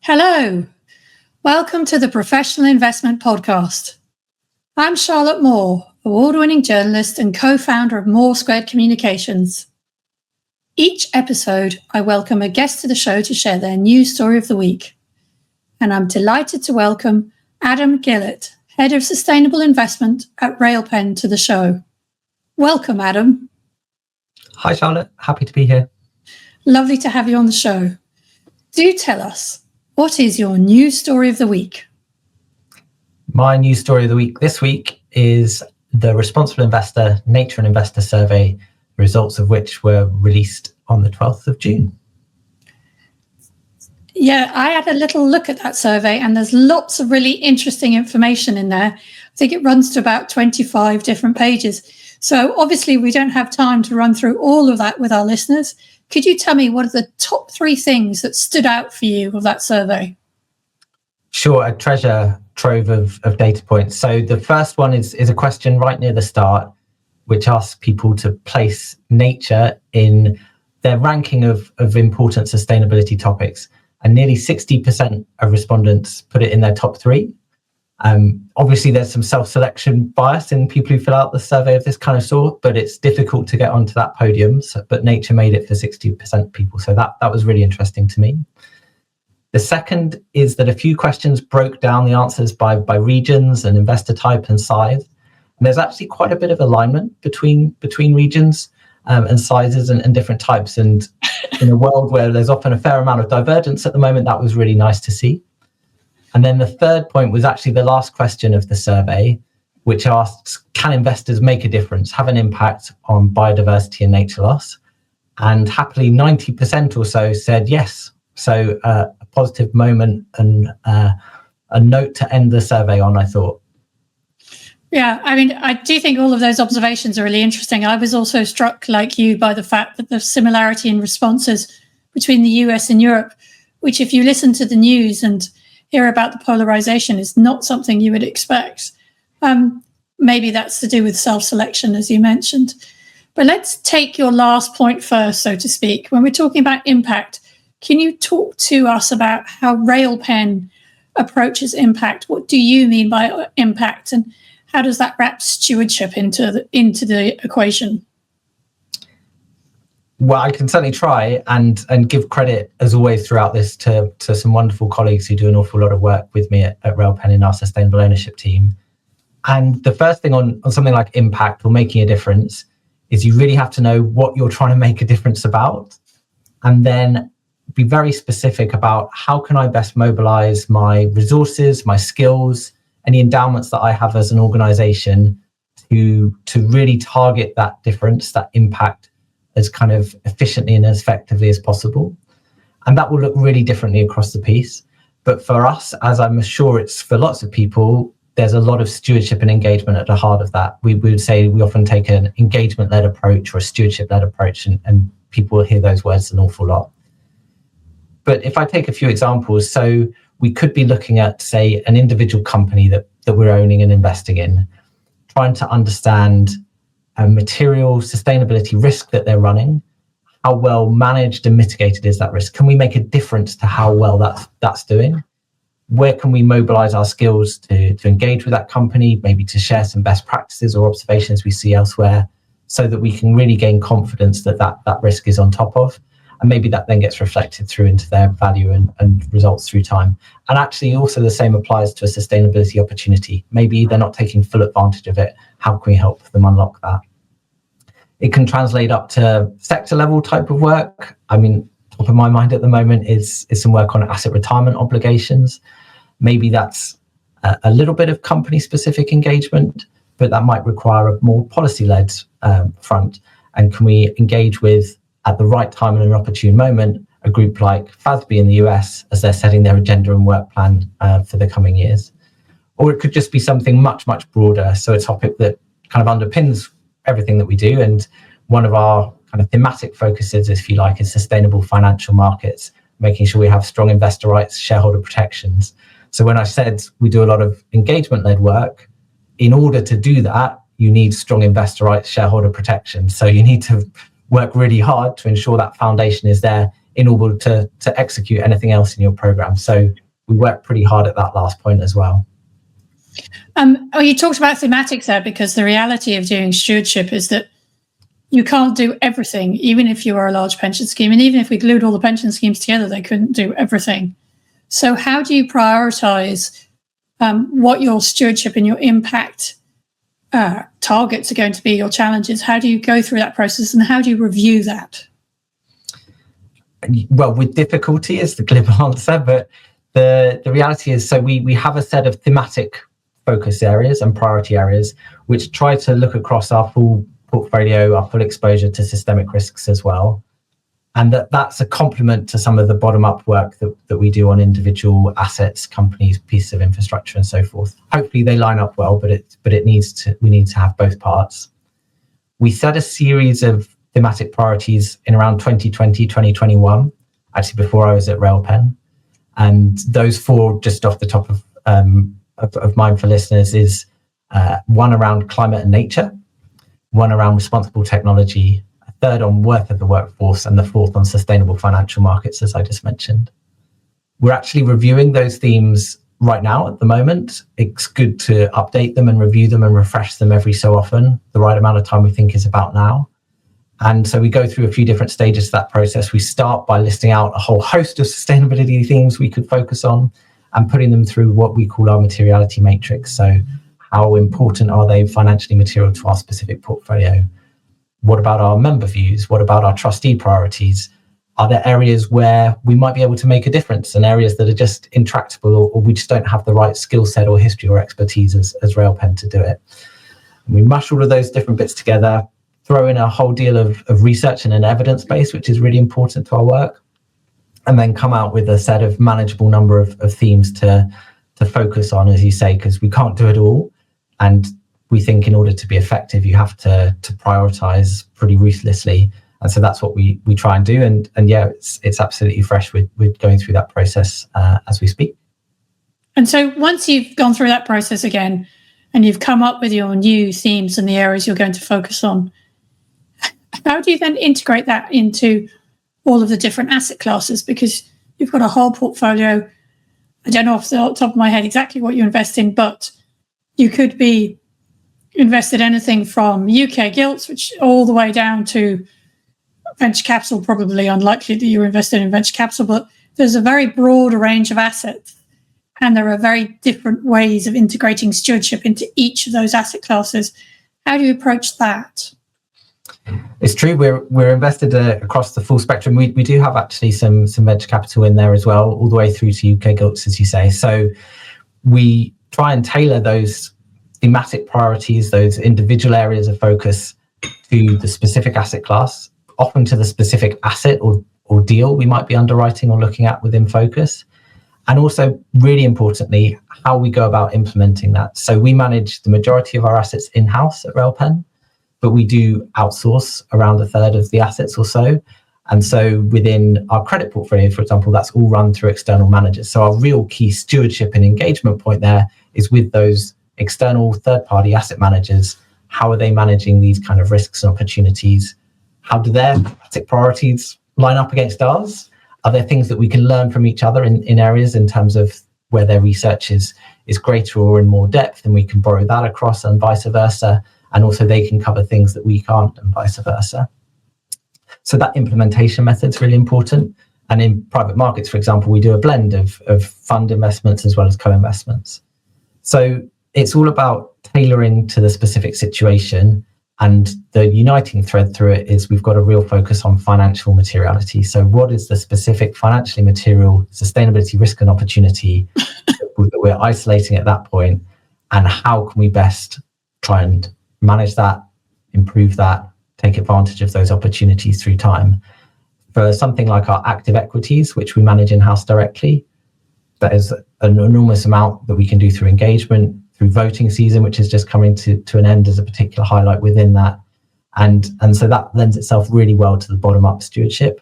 Hello, welcome to the Professional Investment Podcast. I'm Charlotte Moore, award-winning journalist and co-founder of Moore Squared Communications. Each episode, I welcome a guest to the show to share their news story of the week. And I'm delighted to welcome Adam Gillett, Head of Sustainable Investment at Railpen, to the show. Welcome, Adam. Hi, Charlotte. Happy to be here. Lovely to have you on the show. Do tell us, what is your news story of the week? My news story of the week this week is the Responsible Investor Nature and Investor Survey, results of which were released on the 12th of June. Yeah, I had a little look at that survey and there's lots of really interesting information in there. I think it runs to about 25 different pages. So obviously we don't have time to run through all of that with our listeners. Could you tell me what are the top three things that stood out for you of that survey? Sure, a treasure trove of data points. So the first one is a question right near the start, which asks people to place nature in their ranking of important sustainability topics. And nearly 60% of respondents put it in their top three. Obviously, there's some self-selection bias in people who fill out the survey of this kind of sort, but it's difficult to get onto that podium. But nature made it for 60% of people. So that was really interesting to me. The second is that a few questions broke down the answers by regions and investor type and size. And there's actually quite a bit of alignment between regions and sizes and different types. And in a world where there's often a fair amount of divergence at the moment, that was really nice to see. And then the third point was actually the last question of the survey, which asks, can investors make a difference, have an impact on biodiversity and nature loss? And happily, 90% or so said yes. So a positive moment and a note to end the survey on, I thought. Yeah, I mean, I do think all of those observations are really interesting. I was also struck, like you, by the fact that the similarity in responses between the US and Europe, which if you listen to the news and hear about the polarization, is not something you would expect. Maybe that's to do with self-selection, as you mentioned. But let's take your last point first, so to speak. When we're talking about impact, can you talk to us about how Railpen approaches impact? What do you mean by impact, and how does that wrap stewardship into the equation? Well, I can certainly try and give credit, as always, throughout this to some wonderful colleagues who do an awful lot of work with me at Railpen in our sustainable ownership team. And the first thing on something like impact or making a difference is you really have to know what you're trying to make a difference about, and then be very specific about how can I best mobilize my resources, my skills, any endowments that I have as an organization to really target that difference, that impact, as kind of efficiently and as effectively as possible. And that will look really differently across the piece. But for us, as I'm sure it's for lots of people, there's a lot of stewardship and engagement at the heart of that. We would say we often take an engagement-led approach or a stewardship-led approach, and people will hear those words an awful lot. But if I take a few examples, so we could be looking at, say, an individual company that we're owning and investing in, trying to understand a material sustainability risk that they're running. How well managed and mitigated is that risk? Can we make a difference to how well that's doing? Where can we mobilize our skills to engage with that company, maybe to share some best practices or observations we see elsewhere, so that we can really gain confidence that risk is on top of? And maybe that then gets reflected through into their value and results through time. And actually also the same applies to a sustainability opportunity. Maybe they're not taking full advantage of it. How can we help them unlock that? It can translate up to sector level type of work. I mean, top of my mind at the moment is some work on asset retirement obligations. Maybe that's a little bit of company specific engagement, but that might require a more policy-led front. And can we engage with, at the right time and an opportune moment, a group like FASB in the US as they're setting their agenda and work plan for the coming years? Or it could just be something much, much broader. So a topic that kind of underpins everything that we do. And one of our kind of thematic focuses, if you like, is sustainable financial markets, making sure we have strong investor rights, shareholder protections. So when I said we do a lot of engagement-led work, in order to do that, you need strong investor rights, shareholder protection. So you need to work really hard to ensure that foundation is there in order to execute anything else in your program. So we work pretty hard at that last point as well. You talked about thematics there, because the reality of doing stewardship is that you can't do everything, even if you are a large pension scheme. And even if we glued all the pension schemes together, they couldn't do everything. So how do you prioritize what your stewardship and your impact targets are going to be, your challenges? How do you go through that process, and how do you review that? Well, with difficulty is the glib answer, but the reality is, so we have a set of thematic focus areas and priority areas, which try to look across our full portfolio, our full exposure to systemic risks as well. And that's a complement to some of the bottom-up work that we do on individual assets, companies, pieces of infrastructure, and so forth. Hopefully they line up well, but we need to have both parts. We set a series of thematic priorities in around 2020, 2021, actually before I was at Railpen. And those four, just off the top of mind for listeners, is one around climate and nature, one around responsible technology, a third on worth of the workforce, and the fourth on sustainable financial markets, as I just mentioned. We're actually reviewing those themes right now at the moment. It's good to update them and review them and refresh them every so often. The right amount of time we think is about now. And so we go through a few different stages of that process. We start by listing out a whole host of sustainability themes we could focus on and putting them through what we call our materiality matrix. So how important are they financially material to our specific portfolio? What about our member views? What about our trustee priorities? Are there areas where we might be able to make a difference, and areas that are just intractable, or we just don't have the right skill set or history or expertise as Railpen to do it? And we mush all of those different bits together, throw in a whole deal of research and an evidence base, which is really important to our work, and then come out with a set of manageable number of themes to focus on, as you say, because we can't do it all. And we think in order to be effective, you have to prioritize pretty ruthlessly. And so that's what we try and do. And yeah, it's absolutely fresh with going through that process as we speak. And so once you've gone through that process again, and you've come up with your new themes and the areas you're going to focus on, how do you then integrate that into all of the different asset classes? Because you've got a whole portfolio. I don't know off the top of my head exactly what you invest in, but you could be invested anything from UK gilts, which all the way down to venture capital. Probably unlikely that you're invested in venture capital, but there's a very broad range of assets, and there are very different ways of integrating stewardship into each of those asset classes. How do you approach that? It's true. We're invested across the full spectrum. We do have actually some venture capital in there as well, all the way through to UK gilts, as you say. So we try and tailor those thematic priorities, those individual areas of focus, to the specific asset class, often to the specific asset or deal we might be underwriting or looking at within focus. And also, really importantly, how we go about implementing that. So we manage the majority of our assets in-house at Railpen, but we do outsource around a third of the assets or so. And so within our credit portfolio, for example, that's all run through external managers. So our real key stewardship and engagement point there is with those external third-party asset managers. How are they managing these kind of risks and opportunities? How do their thematic priorities line up against ours? Are there things that we can learn from each other in areas in terms of where their research is greater or in more depth, and we can borrow that across, and vice versa? And also they can cover things that we can't, and vice versa. So that implementation method is really important. And in private markets, for example, we do a blend of fund investments as well as co-investments. So it's all about tailoring to the specific situation. And the uniting thread through it is we've got a real focus on financial materiality. So what is the specific financially material sustainability risk and opportunity that we're isolating at that point? And how can we best try and manage that, improve that, take advantage of those opportunities through time? For something like our active equities, which we manage in-house directly, that is an enormous amount that we can do through engagement, through voting season, which is just coming to an end as a particular highlight within that. And so that lends itself really well to the bottom-up stewardship.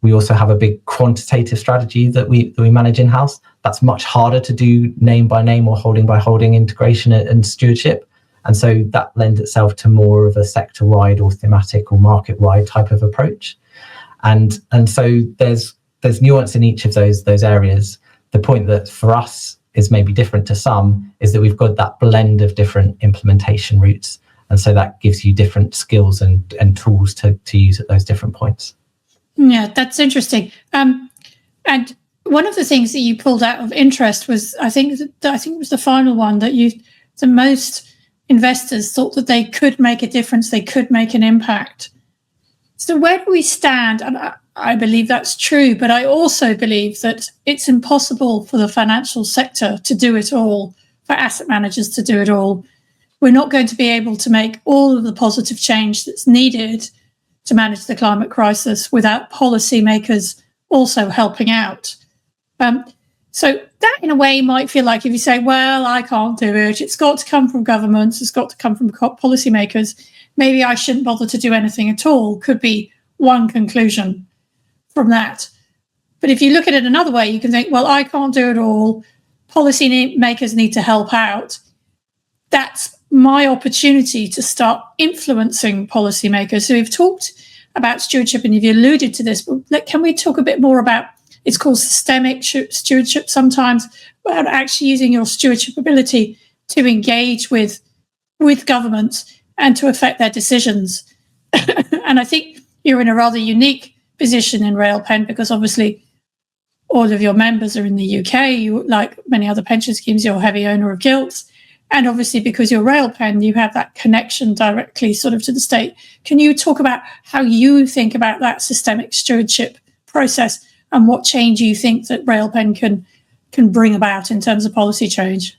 We also have a big quantitative strategy that we manage in-house. That's much harder to do name by name or holding by holding integration and stewardship. And so that lends itself to more of a sector-wide or thematic or market-wide type of approach. And so there's there's nuance in each of those areas. The point that for us is maybe different to some is that we've got that blend of different implementation routes. And so that gives you different skills and tools to use at those different points. Yeah, that's interesting. And one of the things that you pulled out of interest was, I think it was the final one, that the most investors thought that they could make a difference, they could make an impact. So where do we stand? And I believe that's true, but I also believe that it's impossible for the financial sector to do it all, for asset managers to do it all. We're not going to be able to make all of the positive change that's needed to manage the climate crisis without policymakers also helping out. So that, in a way, might feel like, if you say, well, I can't do it, it's got to come from governments, it's got to come from policymakers, maybe I shouldn't bother to do anything at all, could be one conclusion from that. But if you look at it another way, you can think, well, I can't do it all, policymakers need to help out. That's my opportunity to start influencing policymakers. So we've talked about stewardship, and you've alluded to this, but can we talk a bit more about, it's called systemic stewardship sometimes, about actually using your stewardship ability to engage with governments and to affect their decisions. And I think you're in a rather unique position in Railpen, because obviously all of your members are in the UK. You, like many other pension schemes, you're a heavy owner of gilts. And obviously, because you're Railpen, you have that connection directly sort of to the state. Can you talk about how you think about that systemic stewardship process and what change you think that Railpen can bring about in terms of policy change?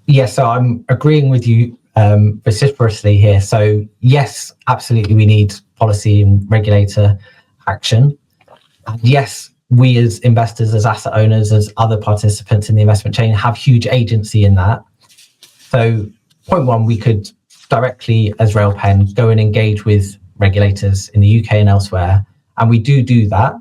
Yes, so I'm agreeing with you vociferously here. So yes, absolutely, we need policy and regulator action. And yes, we as investors, as asset owners, as other participants in the investment chain have huge agency in that. So point one, we could directly, as Railpen, go and engage with regulators in the UK and elsewhere. And we do that.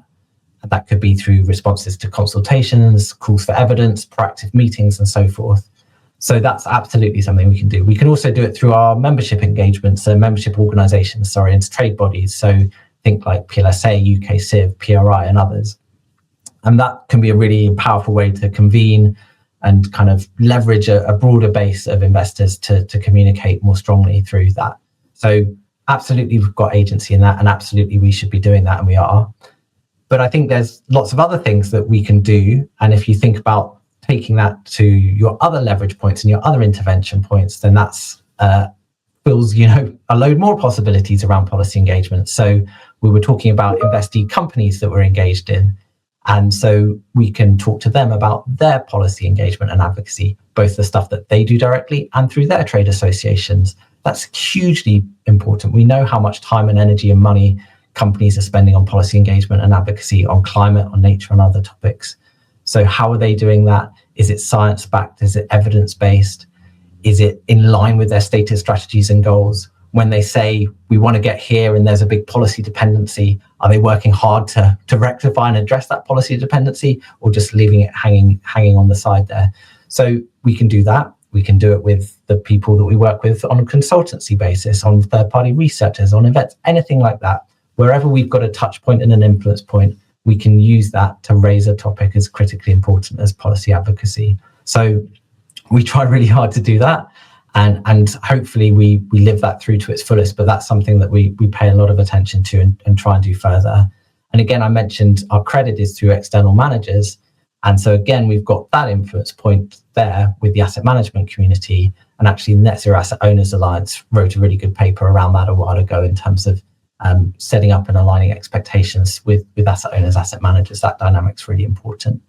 And that could be through responses to consultations, calls for evidence, proactive meetings, and so forth. So that's absolutely something we can do. We can also do it through our membership engagements, so membership organisations, and trade bodies. So think like PLSA, UK Civ, PRI, and others. And that can be a really powerful way to convene and kind of leverage a broader base of investors to communicate more strongly through that. So absolutely, we've got agency in that, and absolutely we should be doing that, and we are. But I think there's lots of other things that we can do. And if you think about taking that to your other leverage points and your other intervention points, then that's fills, a load more possibilities around policy engagement. So we were talking about investee companies that we're engaged in. And so we can talk to them about their policy engagement and advocacy, both the stuff that they do directly and through their trade associations. That's hugely important. We know how much time and energy and money companies are spending on policy engagement and advocacy on climate, on nature, and other topics. So how are they doing that? Is it science-backed? Is it evidence-based? Is it in line with their stated strategies and goals? When they say we want to get here and there's a big policy dependency, are they working hard to rectify and address that policy dependency, or just leaving it hanging on the side there? So we can do that. We can do it with the people that we work with on a consultancy basis, on third-party researchers, on events, anything like that. Wherever we've got a touch point and an influence point, we can use that to raise a topic as critically important as policy advocacy. So we try really hard to do that. And hopefully we live that through to its fullest, but that's something that we pay a lot of attention to and try and do further. And again, I mentioned our credit is through external managers. And so again, we've got that influence point there with the asset management community. And actually Net Zero Asset Owners Alliance wrote a really good paper around that a while ago in terms of setting up and aligning expectations with asset owners, asset managers. That dynamic's really important.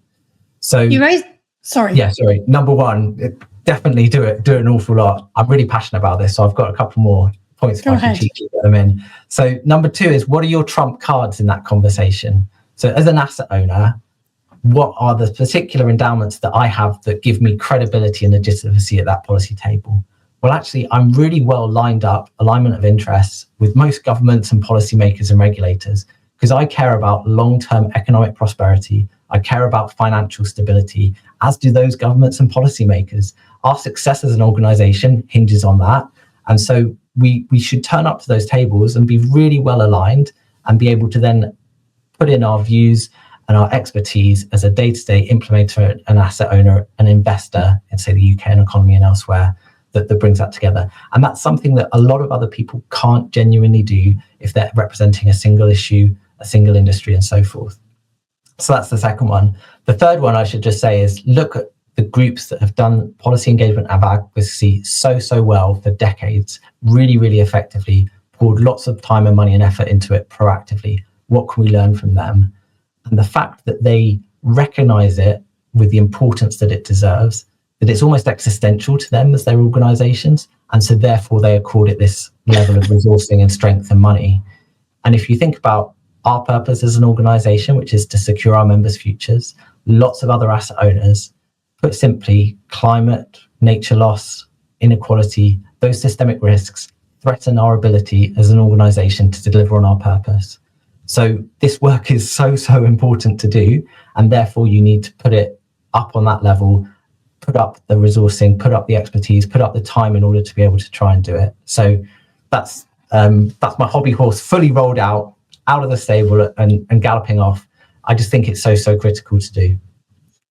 So you raised, sorry. Yeah, sorry. Number one, definitely do an awful lot. I'm really passionate about this, so I've got a couple more points if I can cheat to get them in. So number two is, what are your trump cards in that conversation? So as an asset owner, what are the particular endowments that I have that give me credibility and legitimacy at that policy table? Well, actually, I'm really well lined up, alignment of interests with most governments and policymakers and regulators, because I care about long-term economic prosperity. I care about financial stability, as do those governments and policymakers. Our success as an organisation hinges on that. And so we should turn up to those tables and be really well aligned and be able to then put in our views and our expertise as a day-to-day implementer, an asset owner, an investor in, say, the UK and economy and elsewhere, that brings that together. And that's something that a lot of other people can't genuinely do if they're representing a single issue, a single industry, and so forth. So that's the second one. The third one I should just say is look at the groups that have done policy engagement and advocacy so well for decades, really, really effectively, poured lots of time and money and effort into it proactively. What can we learn from them? And the fact that they recognize it with the importance that it deserves, that it's almost existential to them as their organizations. And so therefore they accord it this level of resourcing and strength and money. And if you think about our purpose as an organization, which is to secure our members' futures, lots of other asset owners, put simply, climate, nature loss, inequality, those systemic risks threaten our ability as an organization to deliver on our purpose. So this work is so important to do, and therefore you need to put it up on that level, put up the resourcing, put up the expertise, put up the time in order to be able to try and do it. So that's my hobby horse fully rolled out of the stable and galloping off. I just think it's so critical to do.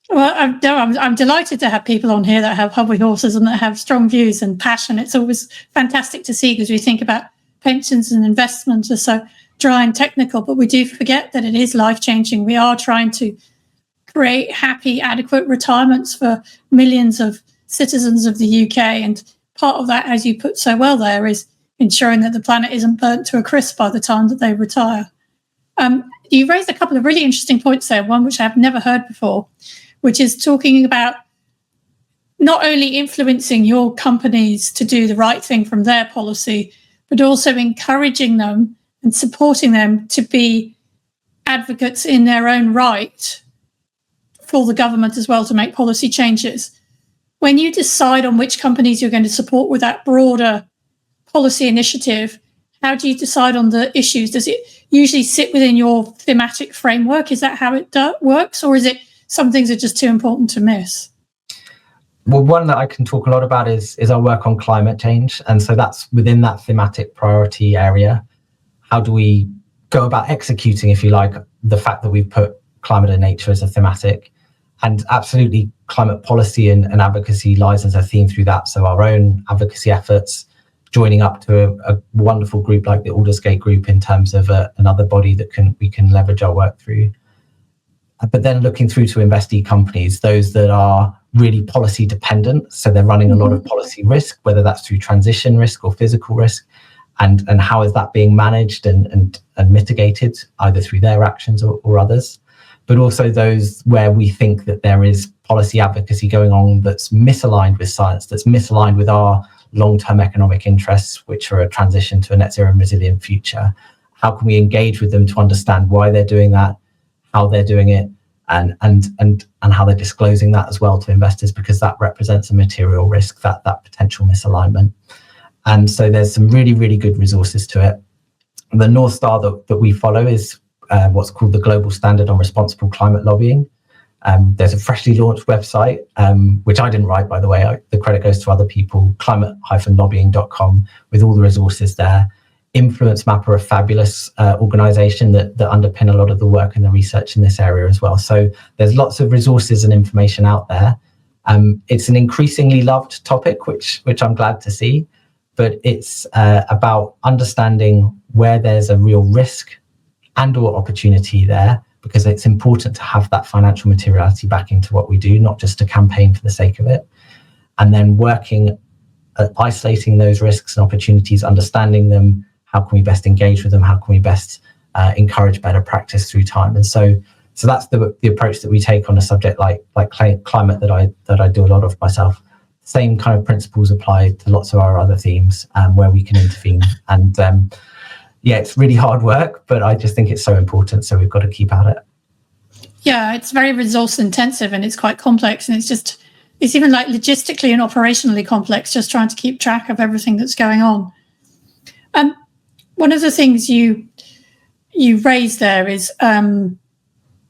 Well, I'm delighted to have people on here that have hobby horses and that have strong views and passion. It's always fantastic to see, because we think about pensions and investments are so dry and technical, but we do forget that it is life-changing. We are trying to create happy, adequate retirements for millions of citizens of the UK. And part of that, as you put so well there, is ensuring that the planet isn't burnt to a crisp by the time that they retire. You raised a couple of really interesting points there, one which I've never heard before, which is talking about not only influencing your companies to do the right thing from their policy, but also encouraging them and supporting them to be advocates in their own right for the government as well to make policy changes. When you decide on which companies you're going to support with that broader policy initiative, how do you decide on the issues? Does it usually sit within your thematic framework? Is that how it works? Or is it some things are just too important to miss? Well, one that I can talk a lot about is our work on climate change. And so that's within that thematic priority area. How do we go about executing, if you like, the fact that we've put climate and nature as a thematic? And absolutely, climate policy and advocacy lies as a theme through that. So our own advocacy efforts, joining up to a wonderful group like the Aldersgate Group in terms of another body that we can leverage our work through. But then looking through to investee companies, those that are really policy dependent. So they're running a lot of policy risk, whether that's through transition risk or physical risk. And how is that being managed and mitigated, either through their actions or others. But also those where we think that there is policy advocacy going on that's misaligned with science, that's misaligned with our long-term economic interests, which are a transition to a net zero and resilient future. How can we engage with them to understand why they're doing that, how they're doing it, and how they're disclosing that as well to investors, because that represents a material risk, that potential misalignment. And so there's some really, really good resources to it. The North Star that we follow is what's called the Global Standard on Responsible Climate Lobbying. There's a freshly launched website, which I didn't write, by the way. The credit goes to other people, climate-lobbying.com, with all the resources there. Influence Map are a fabulous organisation that underpin a lot of the work and the research in this area as well. So there's lots of resources and information out there. It's an increasingly loved topic, which I'm glad to see, but it's about understanding where there's a real risk and or opportunity there, because it's important to have that financial materiality back into what we do, not just a campaign for the sake of it. And then working at isolating those risks and opportunities, understanding them, how can we best engage with them, how can we best encourage better practice through time. And so that's the approach that we take on a subject like climate that I do a lot of myself. Same kind of principles apply to lots of our other themes where we can intervene. And yeah, it's really hard work, but I just think it's so important. So we've got to keep at it. Yeah, it's very resource intensive and it's quite complex. And it's even like logistically and operationally complex, just trying to keep track of everything that's going on. One of the things you raised there is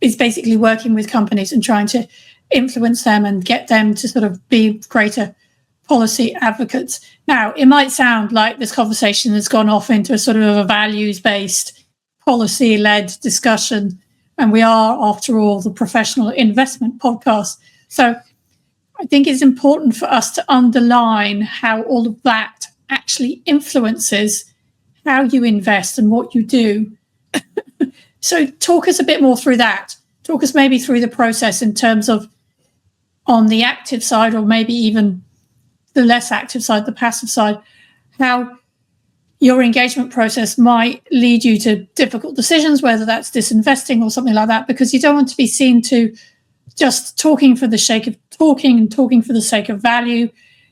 basically working with companies and trying to influence them and get them to sort of be greater policy advocates. Now, it might sound like this conversation has gone off into a sort of a values-based, policy-led discussion, And we are, after all, the professional investment podcast. So I think it's important for us to underline how all of that actually influences how you invest and what you do. So talk us a bit more through that. Talk us maybe through the process in terms of on the active side, or maybe even the less active side, the passive side, how your engagement process might lead you to difficult decisions, whether that's disinvesting or something like that, because you don't want to be seen to just talking for the sake of talking and talking for the sake of value.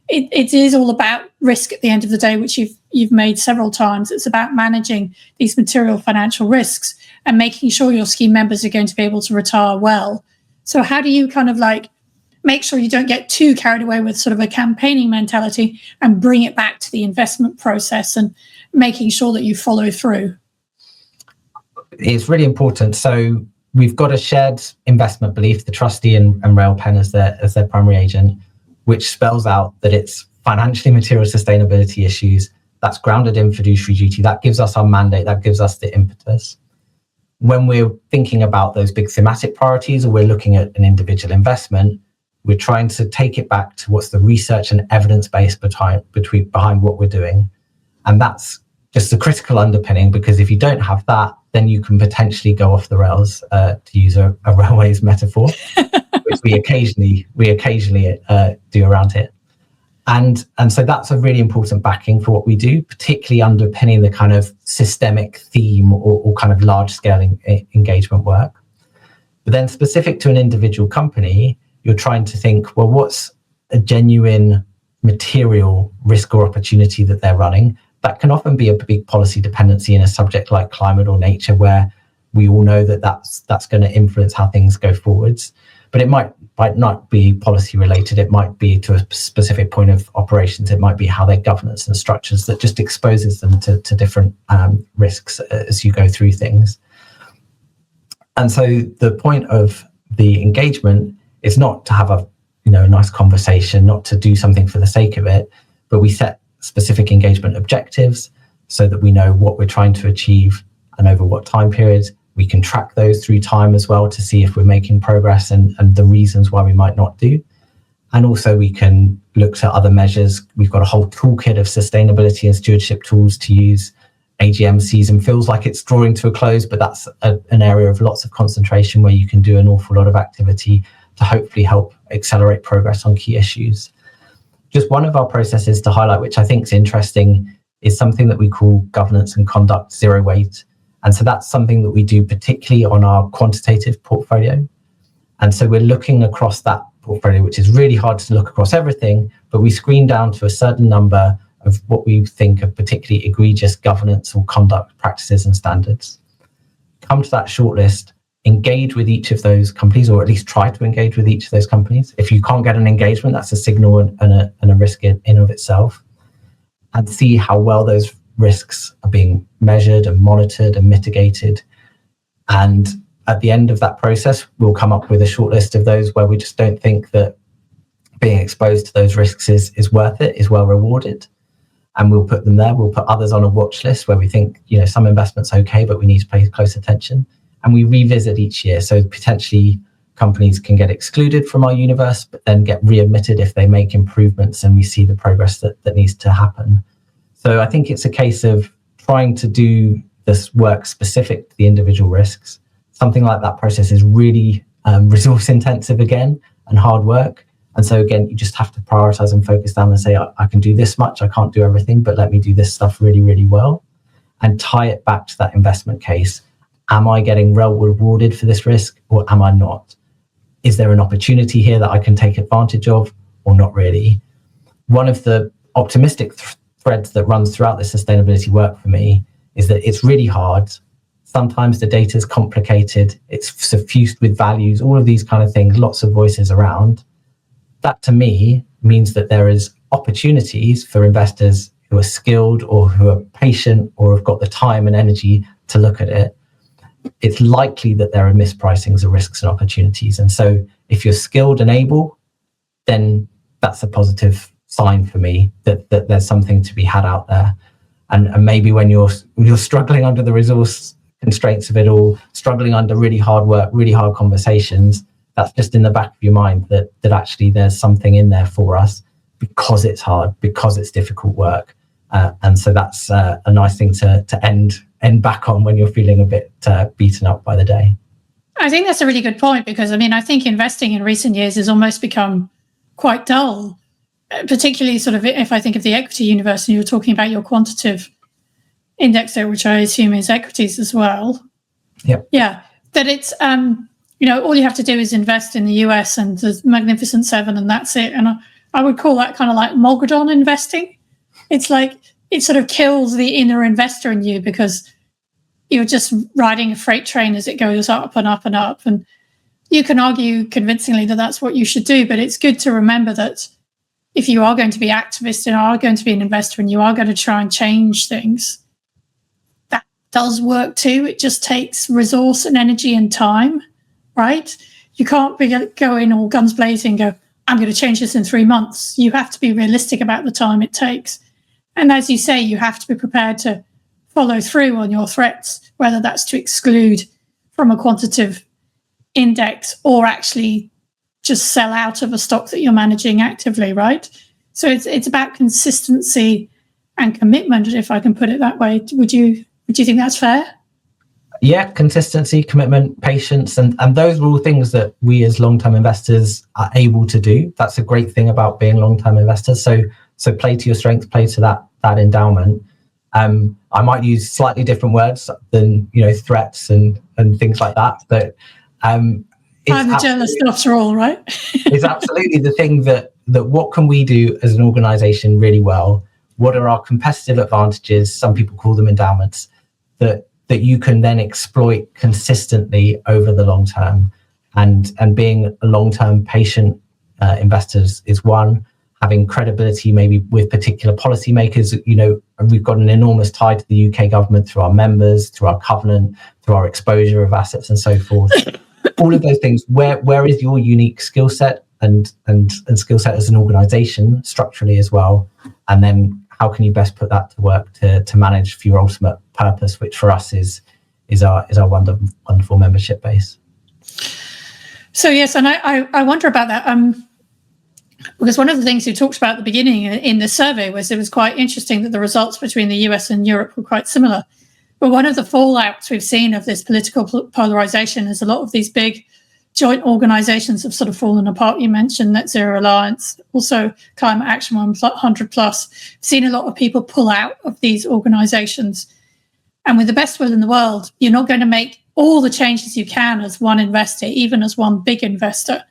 It is all about risk at the end of the day, which you've made several times. It's about managing these material financial risks and making sure your scheme members are going to be able to retire well. So how do you kind of like make sure you don't get too carried away with sort of a campaigning mentality and bring it back to the investment process and making sure that you follow through? It's really important. So we've got a shared investment belief, the trustee and Railpen as their primary agent, which spells out that it's financially material sustainability issues. That's grounded in fiduciary duty. That gives us our mandate. That gives us the impetus. When we're thinking about those big thematic priorities, or we're looking at an individual investment, we're trying to take it back to what's the research and evidence base behind what we're doing. And that's just a critical underpinning, because if you don't have that, then you can potentially go off the rails, to use a railways metaphor, which we occasionally do around here. And so that's a really important backing for what we do, particularly underpinning the kind of systemic theme or kind of large scale engagement work. But then specific to an individual company, you're trying to think, well, what's a genuine material risk or opportunity that they're running? That can often be a big policy dependency in a subject like climate or nature, where we all know that that's going to influence how things go forwards. But it might not be policy related. It might be to a specific point of operations. It might be how their governance and structures that just exposes them to different risks as you go through things. And so the point of the engagement is not to have a nice conversation, not to do something for the sake of it, but we set specific engagement objectives so that we know what we're trying to achieve and over what time periods. We can track those through time as well to see if we're making progress and the reasons why we might not do. And also we can look to other measures. We've got a whole toolkit of sustainability and stewardship tools to use. AGM season feels like it's drawing to a close, but that's an area of lots of concentration where you can do an awful lot of activity to hopefully help accelerate progress on key issues. Just one of our processes to highlight, which I think is interesting, is something that we call governance and conduct zero weight. And so that's something that we do particularly on our quantitative portfolio. And so we're looking across that portfolio, which is really hard to look across everything, but we screen down to a certain number of what we think are particularly egregious governance or conduct practices and standards. Come to that shortlist, engage with each of those companies, or at least try to engage with each of those companies. If you can't get an engagement, that's a signal and a risk in of itself, and see how well those risks are being measured and monitored and mitigated. And at the end of that process, we'll come up with a short list of those where we just don't think that being exposed to those risks is worth it, is well rewarded. And we'll put them there. We'll put others on a watch list where we think, some investments okay, but we need to pay close attention. And we revisit each year. So potentially companies can get excluded from our universe, but then get readmitted if they make improvements and we see the progress that needs to happen. So I think it's a case of trying to do this work specific to the individual risks. Something like that process is really resource intensive again and hard work. And so again, you just have to prioritize and focus down and say, I can do this much, I can't do everything, but let me do this stuff really, really well, and tie it back to that investment case. Am I getting well rewarded for this risk, or am I not? Is there an opportunity here that I can take advantage of, or not really? One of the optimistic threads that runs throughout the sustainability work for me is that it's really hard. Sometimes the data is complicated, it's suffused with values, all of these kind of things, lots of voices around. That to me means that there is opportunities for investors who are skilled or who are patient or have got the time and energy to look at it. It's likely that there are mispricings of risks and opportunities. And so if you're skilled and able, then that's a positive sign for me that there's something to be had out there. And maybe when you're struggling under the resource constraints of it all, struggling under really hard work, really hard conversations, that's just in the back of your mind that actually there's something in there for us because it's hard, because it's difficult work. And so that's a nice thing to end back on when you're feeling a bit beaten up by the day. I think that's a really good point, because I think investing in recent years has almost become quite dull, particularly sort of if I think of the equity universe and you were talking about your quantitative index there, which I assume is equities as well. Yep. Yeah. That it's, all you have to do is invest in the US and the Magnificent Seven, and that's it. And I would call that kind of like Mogadon investing. It's like it sort of kills the inner investor in you, because you're just riding a freight train as it goes up and up and up. And you can argue convincingly that that's what you should do, but it's good to remember that if you are going to be activist and are going to be an investor and you are going to try and change things, that does work too. It just takes resource and energy and time, right? You can't be going all guns blazing and go, I'm going to change this in 3 months. You have to be realistic about the time it takes. And as you say, you have to be prepared to follow through on your threats, whether that's to exclude from a quantitative index or actually just sell out of a stock that you're managing actively, right? So it's about consistency and commitment, if I can put it that way. Would you think that's fair? Yeah, consistency, commitment, patience, and those are all things that we as long-term investors are able to do. That's a great thing about being long-term investors. So play to your strengths, play to that endowment. I might use slightly different words than threats and things like that, but I'm the journalist after all, right? It's absolutely the thing that what can we do as an organization really well? What are our competitive advantages? Some people call them endowments that you can then exploit consistently over the long term. And being a long-term patient investors is one. Having credibility maybe with particular policymakers, we've got an enormous tie to the UK government through our members, through our covenant, through our exposure of assets and so forth. All of those things, where is your unique skill set and skill set as an organization structurally as well? And then how can you best put that to work to manage for your ultimate purpose, which for us is our wonderful membership base. So yes, and I wonder about that. Because one of the things you talked about at the beginning in the survey was it was quite interesting that the results between the US and Europe were quite similar. But one of the fallouts we've seen of this political polarization is a lot of these big joint organizations have sort of fallen apart. You mentioned Net Zero Alliance, also Climate Action 100 Plus. I've seen a lot of people pull out of these organizations. And with the best will in the world, you're not going to make all the changes you can as one investor, even as one big investor.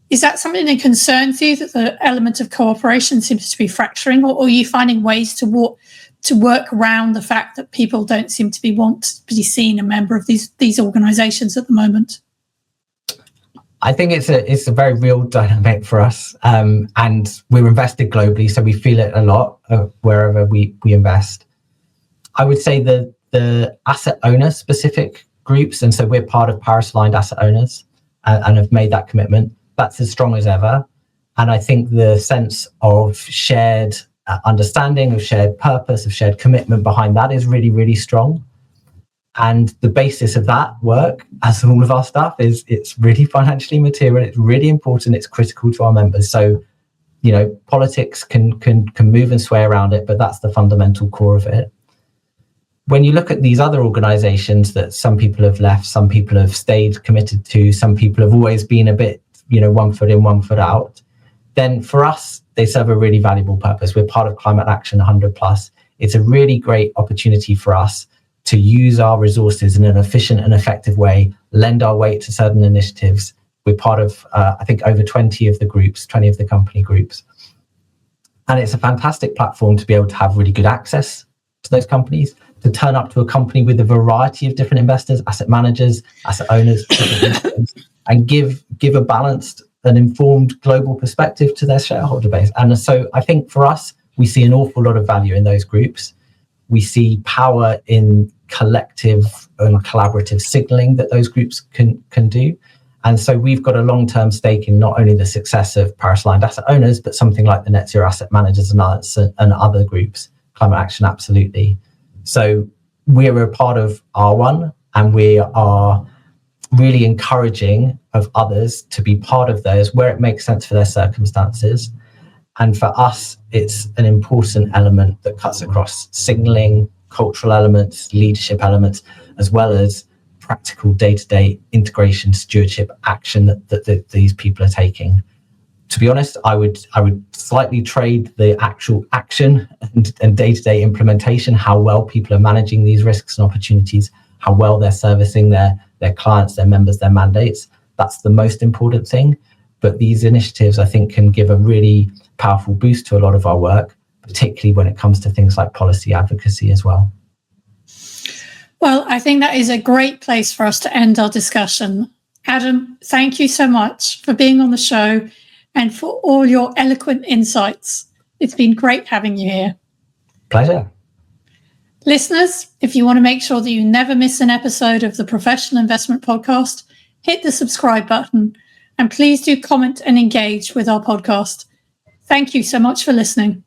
Is that something that concerns you, that the element of cooperation seems to be fracturing, or are you finding ways to work around the fact that people don't seem to want to be seen a member of these organizations at the moment? I think it's a very real dynamic for us, and we're invested globally, so we feel it a lot wherever we invest. I would say the asset owner specific groups, and so we're part of Paris aligned asset owners and have made that commitment. That's as strong as ever. And I think the sense of shared understanding, of shared purpose, of shared commitment behind that is really, really strong. And the basis of that work, as all of our stuff, is it's really financially material. It's really important. It's critical to our members. So, politics can move and sway around it, but that's the fundamental core of it. When you look at these other organizations that some people have left, some people have stayed committed to, some people have always been a bit, one foot in, 1 foot out, then for us, they serve a really valuable purpose. We're part of Climate Action 100 Plus. It's a really great opportunity for us to use our resources in an efficient and effective way, lend our weight to certain initiatives. We're part of, I think, over 20 of the company groups. And it's a fantastic platform to be able to have really good access to those companies, to turn up to a company with a variety of different investors, asset managers, asset owners, and give a balanced and informed global perspective to their shareholder base. And so I think for us, we see an awful lot of value in those groups. We see power in collective and collaborative signaling that those groups can do. And so we've got a long-term stake in not only the success of Paris-aligned asset owners, but something like the Net Zero Asset Managers Alliance and other groups, Climate Action, absolutely. So we're a part of R1, and we are really encouraging of others to be part of those where it makes sense for their circumstances. And for us, it's an important element that cuts across signaling, cultural elements, leadership elements, as well as practical day-to-day integration, stewardship, action that these people are taking. To be honest, I would slightly trade the actual action and day-to-day implementation, how well people are managing these risks and opportunities, how well they're servicing their clients, their members, their mandates. That's the most important thing. But these initiatives, I think, can give a really powerful boost to a lot of our work, particularly when it comes to things like policy advocacy as well. Well, I think that is a great place for us to end our discussion. Adam, thank you so much for being on the show and for all your eloquent insights. It's been great having you here. Pleasure. Listeners, if you want to make sure that you never miss an episode of the Professional Investment Podcast, hit the subscribe button and please do comment and engage with our podcast. Thank you so much for listening.